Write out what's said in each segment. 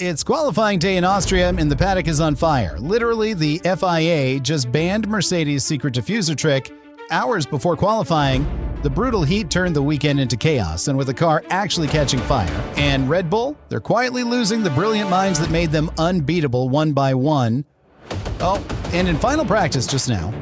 It's qualifying day in Austria and the paddock is on fire. Literally, the FIA just banned Mercedes' secret diffuser trick hours before qualifying. The brutal heat turned the weekend into chaos, and with the car actually catching fire. And Red Bull, they're quietly losing the brilliant minds that made them unbeatable one by one. Oh, and in final practice just now,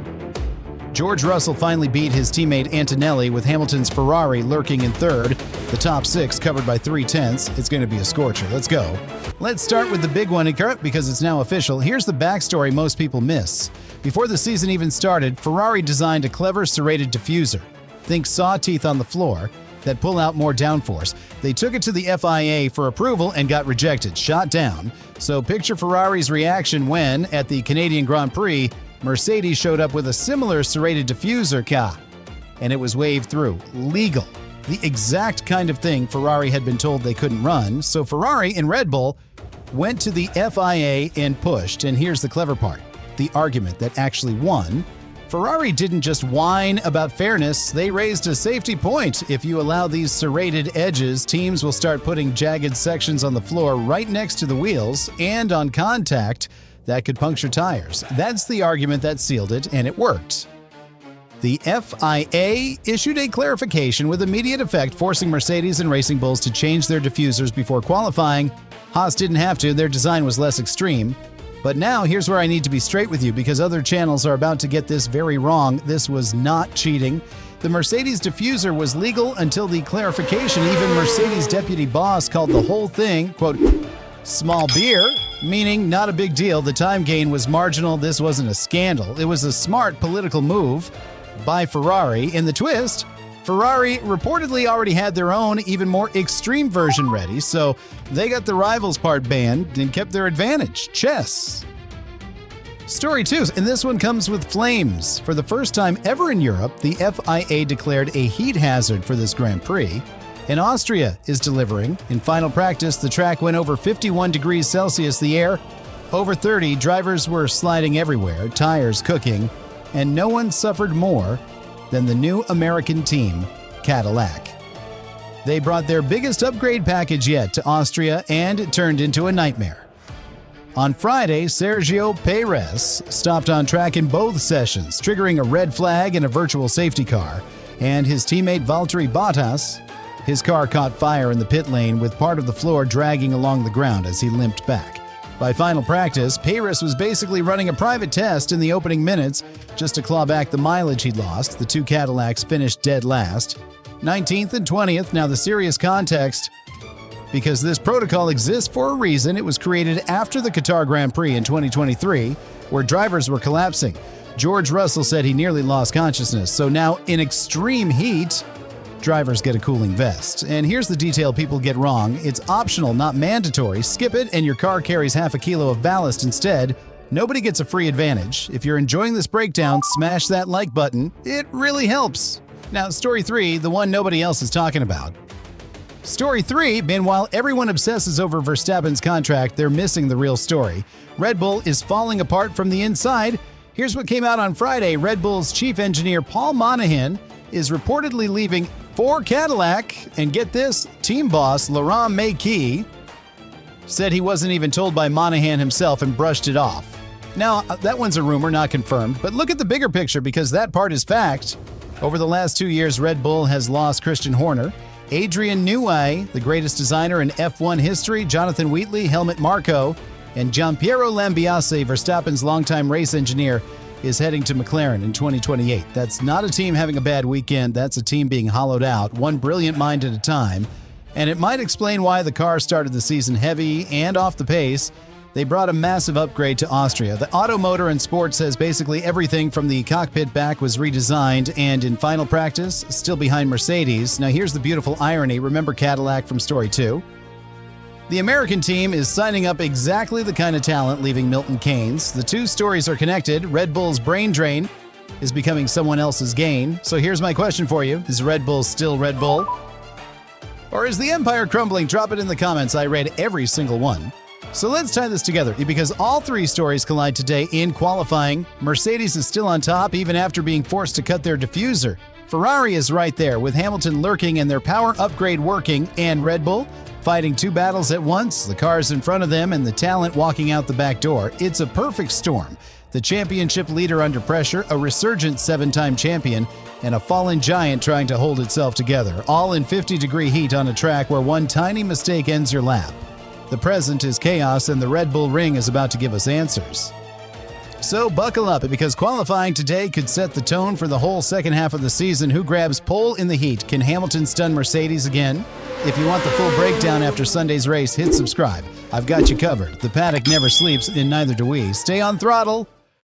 George Russell finally beat his teammate Antonelli with Hamilton's Ferrari lurking in third. The top six covered by 3/10. It's going to be a scorcher. Let's go. Let's start with the big one because it's now official. Here's the backstory most people miss. Before the season even started, Ferrari designed a clever serrated diffuser. Think saw teeth on the floor that pull out more downforce. They took it to the FIA for approval and got rejected, shot down. So picture Ferrari's reaction when, at the Canadian Grand Prix, Mercedes showed up with a similar serrated diffuser car, and it was waved through. Legal. The exact kind of thing Ferrari had been told they couldn't run, so Ferrari and Red Bull went to the FIA and pushed, and here's the clever part. The argument that actually won. Ferrari didn't just whine about fairness, they raised a safety point. If you allow these serrated edges, teams will start putting jagged sections on the floor right next to the wheels, and on contact, that could puncture tires. That's the argument that sealed it, and it worked. The FIA issued a clarification with immediate effect, forcing Mercedes and Racing Bulls to change their diffusers before qualifying. Haas didn't have to, their design was less extreme. But now, here's where I need to be straight with you because other channels are about to get this very wrong. This was not cheating. The Mercedes diffuser was legal until the clarification. Even Mercedes deputy boss called the whole thing, quote, small beer, meaning not a big deal. The time gain was marginal. This wasn't a scandal. It was a smart political move by Ferrari. In the twist, Ferrari reportedly already had their own, even more extreme version ready, so they got the rivals part banned and kept their advantage. Chess. Story 2, and this one comes with flames. For the first time ever in Europe, the FIA declared a heat hazard for this Grand Prix. And Austria is delivering. In final practice, the track went over 51 degrees Celsius, the air over 30, drivers were sliding everywhere, tires cooking, and no one suffered more than the new American team, Cadillac. They brought their biggest upgrade package yet to Austria, and it turned into a nightmare. On Friday, Sergio Perez stopped on track in both sessions, triggering a red flag and a virtual safety car, and his teammate Valtteri Bottas, his car caught fire in the pit lane with part of the floor dragging along the ground as he limped back. By final practice, Perez was basically running a private test in the opening minutes just to claw back the mileage he'd lost. The two Cadillacs finished dead last, 19th and 20th. Now the serious context, because this protocol exists for a reason. It was created after the Qatar Grand Prix in 2023, where drivers were collapsing. George Russell said he nearly lost consciousness. So now in extreme heat, drivers get a cooling vest. And here's the detail people get wrong. It's optional, not mandatory. Skip it and your car carries half a kilo of ballast instead. Nobody gets a free advantage. If you're enjoying this breakdown, smash that like button. It really helps. Now, story 3, the one nobody else is talking about. Story 3, meanwhile, everyone obsesses over Verstappen's contract. They're missing the real story. Red Bull is falling apart from the inside. Here's what came out on Friday. Red Bull's chief engineer, Paul Monaghan, is reportedly leaving for Cadillac, and get this, team boss Laurent Mekies said he wasn't even told by Monaghan himself and brushed it off. Now, that one's a rumor, not confirmed, but look at the bigger picture because that part is fact. Over the last 2 years, Red Bull has lost Christian Horner, Adrian Newey, the greatest designer in F1 history, Jonathan Wheatley, Helmut Marko, and Gianpiero Lambiase, Verstappen's longtime race engineer, is heading to McLaren in 2028. That's not a team having a bad weekend. That's a team being hollowed out, one brilliant mind at a time. And it might explain why the car started the season heavy and off the pace. They brought a massive upgrade to Austria. The auto motor and sport says basically everything from the cockpit back was redesigned, and in final practice, still behind Mercedes. Now here's the beautiful irony. Remember Cadillac from story 2? The American team is signing up exactly the kind of talent leaving Milton Keynes. The two stories are connected. Red Bull's brain drain is becoming someone else's gain. So here's my question for you. Is Red Bull still Red Bull? Or is the empire crumbling? Drop it in the comments. I read every single one. So let's tie this together because all three stories collide today in qualifying. Mercedes is still on top even after being forced to cut their diffuser. Ferrari is right there with Hamilton lurking and their power upgrade working, and Red Bull fighting two battles at once, the cars in front of them and the talent walking out the back door. It's a perfect storm. The championship leader under pressure, a resurgent 7-time champion, and a fallen giant trying to hold itself together, all in 50-degree heat on a track where one tiny mistake ends your lap. The present is chaos, and the Red Bull Ring is about to give us answers. So buckle up, because qualifying today could set the tone for the whole second half of the season. Who grabs pole in the heat? Can Hamilton stun Mercedes again? If you want the full breakdown after Sunday's race, hit subscribe. I've got you covered. The paddock never sleeps, and neither do we. Stay on Throttle.